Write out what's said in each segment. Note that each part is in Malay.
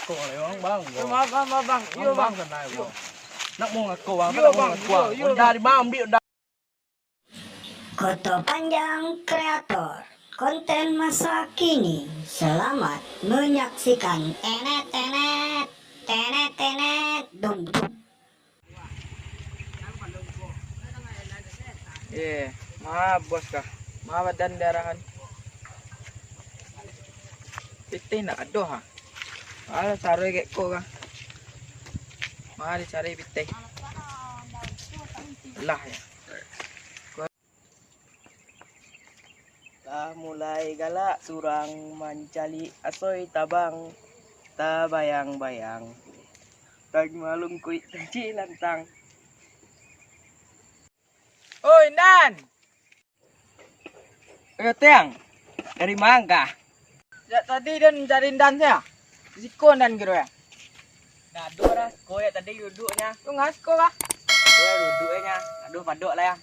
ngaku bang bang. Bang. Yo bang. Santai bang. Nak mau ngaku bang. Yo bang. Yo. Dari bang ambil udah. Koto Panjang Kreator, konten masa kini. Selamat menyaksikan. Tenet, dum. Maaf bos kah? Maaf dan darahan. Pitih nak aduh ha. Malah cari kayak kau kah? Malah dicari pitih. Lah ya. Lah mulai galak surang mencali asoy tabang tabayang-bayang. Tag malung kuit tenci lantang. Oi Dan. Tiang. Dari Mangga. Ya tadi dan cari Dan saya. Sikon Dan gitu ya. Nah, aduh dah, ko ya tadi duduknya. Tuh ngasko kah? Tuh duduknya. Aduh padok lah ya.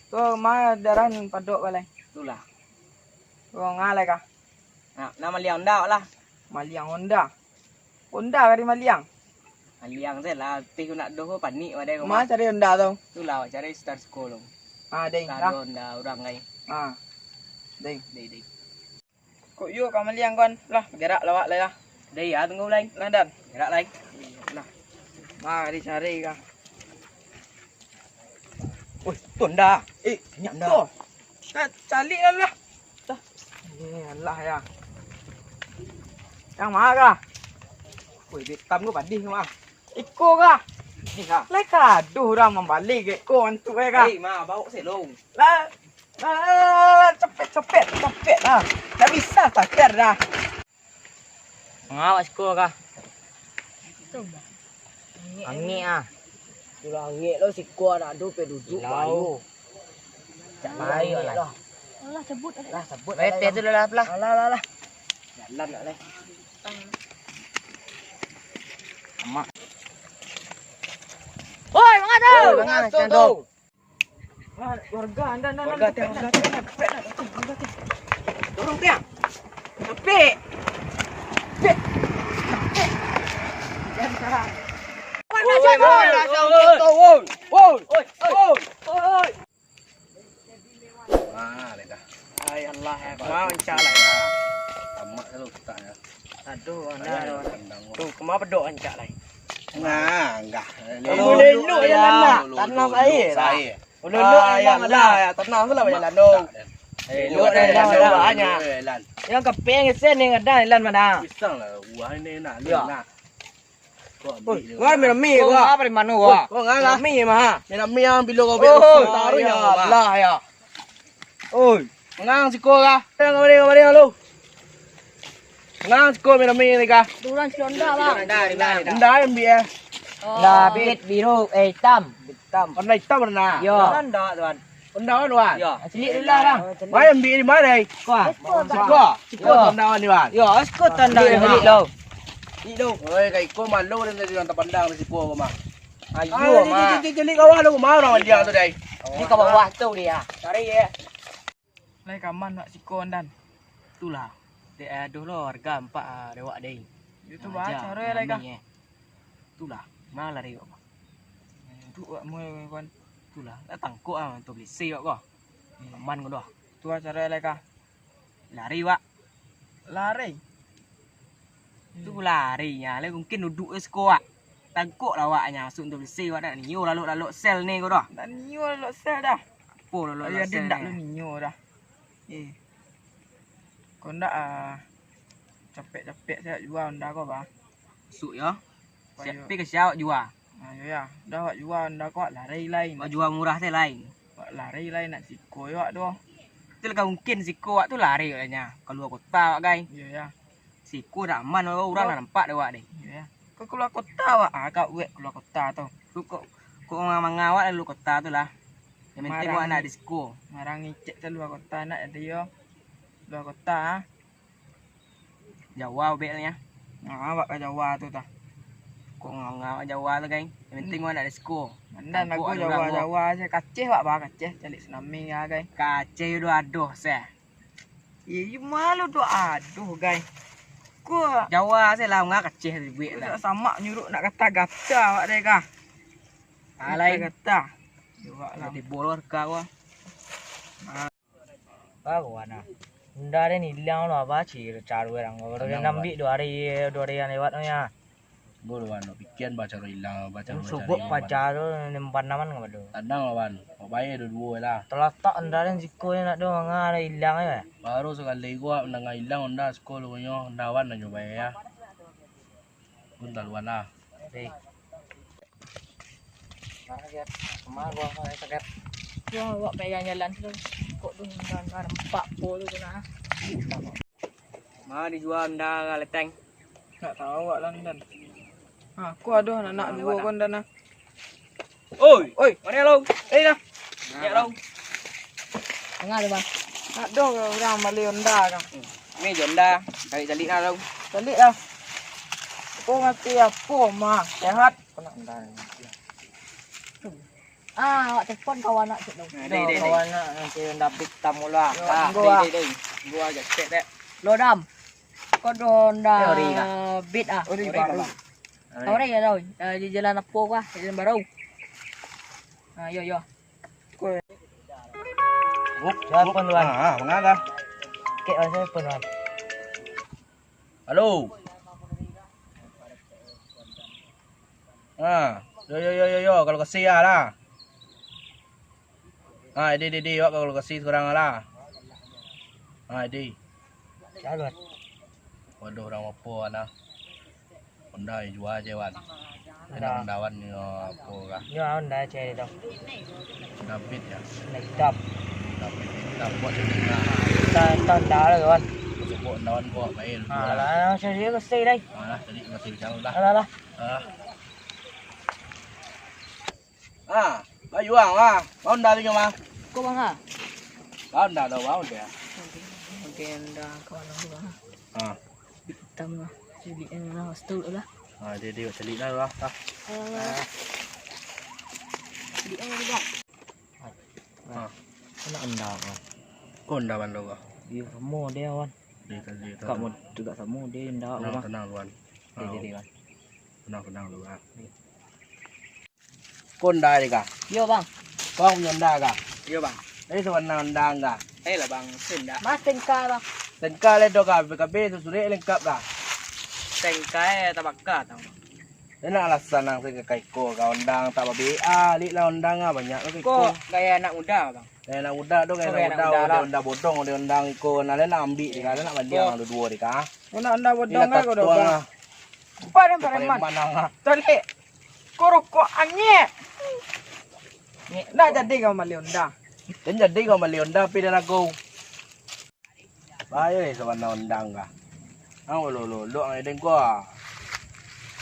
Tuh mah daran padok balai. Itulah. Tuh ngalai kah? Nah, nama Liang Honda lah. Maliang Honda. Honda kali Maliang. Maliang saya lah. Tapi nak doh panik pada kau. Mana cari Honda tu? Itulah cari Star School. Ding. Ada Honda orang lain. Ding. Kok yuk kau Maliang kon. Lah, gerak lawak lah. Dei ya tunggu lain. Lah Dan. Gerak lain. Lah. Mari cari kah. Woi, Honda. Banyak Honda. Cari lah. Allah ya. Yang mana kah? Woi, hitam kau badih kah? Iko kah? Ni kah? Lai kadu orang membalik ke kau antuk kah? Ma bau selong. Lah, cepet lah. Dah bisa takir dah. Ngawas kau kah? Angin ah. Sudah angin lo si kau nak duduk bayu. Tak bayu lah. Allah sebut. Bete tu lah pelah. Alah. Jalan nak leh. Amak. Oi, mangat tu. Warga anda. Warga tiang. Dorong tiang. Cepet. Jangan sekarang. Oi. Leka. Ay Allah ya. Mau encalai. Tamak lu tak ya. Aduh, anda. Tuh, kemana pedok encak lai. Nah, enggak. Leluk ya tanah saya. Leluk ya lah, tanah tu lah jalan dong. Leluk dah banyak. Yang kepeng sen ni ada lan mana? Pisang lah, wah ini nak nak. Gua mi gua. Apa di mana gua? Gua enggak mi mah. Nak mi yang bilo kau taruh ya yang Allah ya. Oi, ngang si ko ka. Kamarin lu. Ngang si ko mi ni ka. Turun Honda bang. Anda yang bi. Lah biru hitam. Warna hitam warna. Yo. Honda tuan. Honda kan wan. Yo. Asli lah bang. Mai yang bi di mana ni? Siko Honda ni wan. Yo, asko tanda beli lo. Itu. Oi, kai ko malu dan jadi orang pandang si ko ko mah. Ayo mah. Jadi kau lu mau orang dia tu dai. Ni kau bawa tu dia. Cari ya. Lai kaman nak sikon Dan. Itulah. Dia aduh lo harga 4 dewak deh. Itu baca re lai kah. Itulah. Mana lari kau. Tu mu kon. Itulah. Datang ko tu beli si kau. Man kau dah. Tu cara lai kah. Lari wak. Lari. Tu larinya. Lai mungkin duduk sekolah. Tangkuk lah waknya. Masuk tu beli si wak dah. Niyo lalu sel ni kau dah. Dan niyo lalu sel dah. Po lalu sel. Dia dak lu niyo dah. Kau ndak capek saya jual Honda kau bang. Masuk ya. Siapa ke siapa jual? Ya. Dah wak jual Honda kau lari lain. Wak jual murah saya lain. Wak lari lain nak siko wak tu. Itu lah mungkin siko wak tu lari katanya. Keluar kota wak guys. Ya. Siko dak aman orang dah nampak dah wak deh. Ya. Kau keluar kota wak. Kau wek keluar kota tu. Kau mengawak lalu kota tu lah. Yang penting wak nak di siko. Marang ngicek tu luar kota nak ada yo. Luar kota. Jawa beknya. Wak ke Jawa tu tah. Kok ngawak Jawa tu guys. Yang penting wak nak di siko. Mandan aku Jawa saya kaceh wak bah kaceh calik senami ya guys. Kaceh tu aduh saya. Iya malu tu aduh guys. Ko Jawa saya lah ngak kecih duit lah. Sama nyuruh nak kata gata awak deh kah. Alai kata. Juga lah di bolor kau. Bagus mana. Unda ni hilang lo apa sih caru orang. Orang nambi 2 hari yang lewat ya. Bulu wan, pikian baca hilang baca. Subuk pacar tu 4 naman ngapa tu. Tandang wan, bayar dua lah. Terletak anda ni siko nak do ngah hilang ya. Baru sekali gua nang hilang unda sekolah punya unda wan nak nyoba ya. Unda luan lah. Baik. Mana dia? Kemana gua sakit. Gua bawa pegang jalan tu. Kok tu anda nampak pol tu nah. Mana dijual anda leteng? Tak tahu awak London. Ha, aku ada anak dua kon dah nah. Oi, mana lo? Dah. Ya lo. Tengah tu bang. Nak dong orang Malay Honda kan. Ni Honda, cari-cari lah lo. Cari lah. Aku mati apa mah? Sehat. Kena Honda. Awak telefon kawan nak cik dong. Kawan nak nanti David tamu lah. Dei. Gua ajak cek dek. Lo dam. Kau Honda Ori kah? Beat ah. Ori baru. Ori ya doi. Di jalan apa kah? Jalan baru. Ah, yo. Saya pun tuan. Mengapa? Kek saya pun tuan. Halo. Yo, kalau kasih lah. Di, awak kalau kasih sekarang lah. Di. Jalan. Waduh, orang apa nah? Honda yang jual je wan. Honda wan ni apa kah? Ya Honda cek dah. David ya. Naik tap. David kita buat jadi nah. Kita dah lah kawan. Buat Honda wan buat main. Alah, saya kasih dah. Jadi masih bicara lah. Alah. Bayu ah. Honda tu cuma. Kau bang ha? Honda đâu báo kìa. Mungkin dah kawan aku bang ha. Hitam lah. Jadi yang hostel lah. Dia cari lah. Jadi yang ni bang. Nak Honda kan. Kau Honda mana kau? Dia semua dia kawan. Dia Kamu juga semua dia Honda kawan. tenang luan. Dia kawan. Tenang luan. Kau Honda ni kah? Yo bang. Kau punya Honda kah? Iya bang. Ini sebenarnya Honda kah? Lah bang, Honda. Mas tengka bang. Tengkal itu kah? PKB sudah lengkap kah? Tengkai tabaka tau. Ini alasan yang saya kai ko kau Honda tak BA, lik lah Honda ngah banyak lagi Kok gaya anak muda bang? Kayak anak muda tu kayak anak muda, dia Honda bodong, dia Honda iko, nale nak ambil dia, nale nak balik yang dua dia kah? Anda bodong Ila kau tatuang dah. ah, Pareman. pareman ah. Tali. Koroko angin. Dah jadi kau Malay Honda. Dan jadi kau balik Honda pilih aku. Bahaya ni sebenarnya Honda kah? Lo, ang edeng ko ah.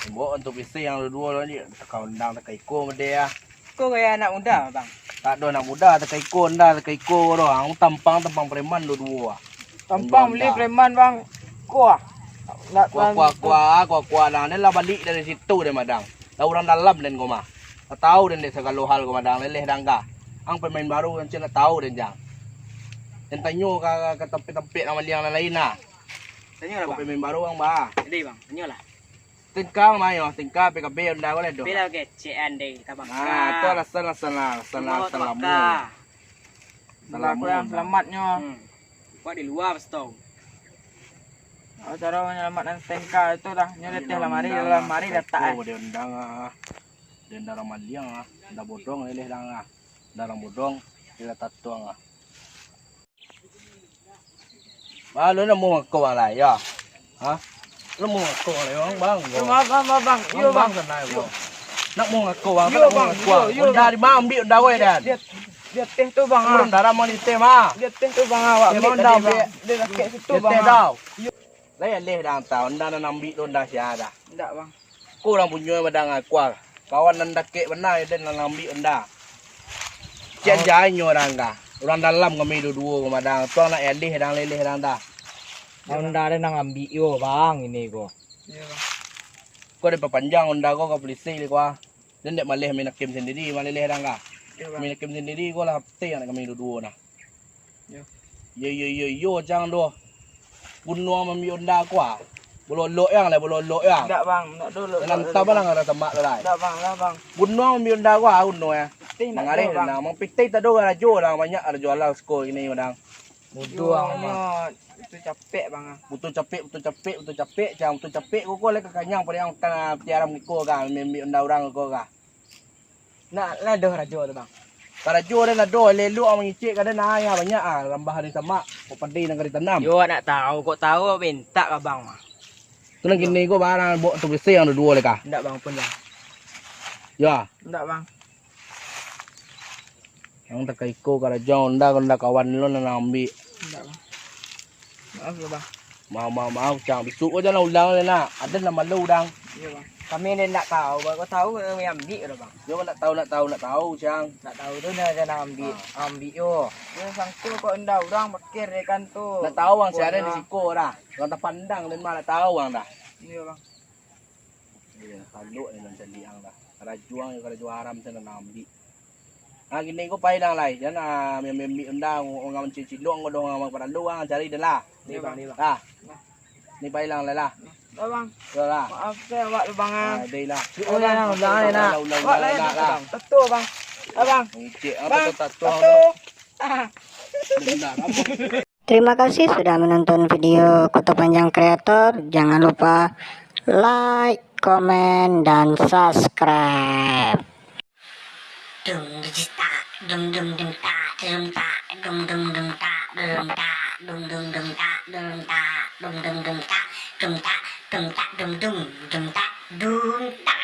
Bawa untuk PC yang dua ni, kau Honda tak iko dia. Kok gaya anak muda bang? Tak ada anak muda, tak iko Honda, tak iko doh. Ang tampang preman dua. Tampang beli preman bang. Kuah. Kuah lah. Ni lah balik dari situ dia madang. Tahu orang dalam dan kau mah. Tahu dan dia segala hal kau madang leleh dangga. Ang pemain baru yang cina tahu dan jang. Yang tanyo ke tempat-tempat nama liang lain lah. Tanya lah Kau bang. pemain baru ang ba. Jadi bang, tanya lah. Tingkang mayo, tingkang PKB Honda ko ledo. Bila ke CN deh tabaka. Itu alasan salamu. Salamu yang selamatnya. Kok di luar betul. Cara menyelamatkan tengka itu dah nyolet dalam mari letak. Dia Honda ah. Dia Honda ramaliang ah. Honda bodong leleh lang ah. Honda bodong dia tatuang ah. Ba lo na mo ko ala ya. Ha? Lo mo ko ala bang. Bang. Yo bang sanay ko. Nak mo ko bang. Honda di ma ambil Honda ko dan. Dia teh tu bang. Honda ramon di teh ma. Dia teh tu bang awak. Honda dia nak kat situ Teh bang. daw. Leleh dang ta Honda na ambil Honda sia ada. Enggak bang. Kurang punya madang aku. Kawan nanda kek benar dan nang ambil Honda. Cian jai nyo orang ka. Orang dalam kami dua madang. Tuang nak eleh dang leleh dang dah. Honda dia nang ambil yo bang ini ko. Iya bang. Kau ada perpanjang Honda kau ke polisi le kau. Dan dek maleh mina kem sendiri, maleh dang ka. Mina kem sendiri kau lah hapte yang kami dua nah. Yo jangan doh. Bunuh mami Honda kau. Bololok yang lah, bololok yang. Enggak bang, enggak dulu. Jangan tabah lah ada semak lah. Enggak bang, lah bang. Bunuh mi unda gua uno ya. Ting nak Mangare bang. na mang pitay ta do ra jo lang banyak ada jual lah sko ini udang. Bodoh amat. Itu capek bang. Butuh capek, jam butuh capek ko lek kanyang pada yang kana tiaram ko ga mi unda orang ko ga. Nak lah dah rajo tu bang. Para jo dan do lelu ang ngicik kada na ya banyak rambah hari semak ko padi nang kari tanam. Yo nak tahu, kok tahu minta ke bang mah. Tu nang kini ko barang bo tu besi yang dua le ka. Enggak bang pun bang. Ya, Enggak bang. yang tak ko kada jo unda kawan lo na ambi. Enggak bang. Maaf ya bang. Mau cang bisu ko jangan ulang le na. Ada nama lu udang. Iya bang. Kami ni nak tahu, bang. Kau tahu kami ambil tu bang. Yo nak tahu cang. Nak tahu tu nak jangan ambil. Ambil yo. Dia sangkul kok endah orang pakir kan tu. Nak tahu bang si ada di siko dah. Kalau tak pandang dan malah tahu bang dah. Iya bang. Iya, kalau ni nan liang dah. Kada juang haram sana nambi. Ah gini ko pai lang lai. Yan mi undang ngam cicilong ko dong ngam paraluang cari delah. Ni bang, ni bang. Ah. Ni pai lang lai lah. Dah bang. Yo lah. Maaf saya awak tu bang. Ah, dei lah. Oh dah lah, ulang lah. Awak lain lah. Betul bang. Dah bang. Cik apa tu tato. Benar. Terima kasih sudah menonton video Kota Panjang Kreator. Jangan lupa like, komen, dan subscribe. Dum ta dum dum dum ta dum ta dum dum dum ta dum ta dum dum dum ta dum ta dum dum dum ta dum ta dum ta dum dum dum ta dum ta.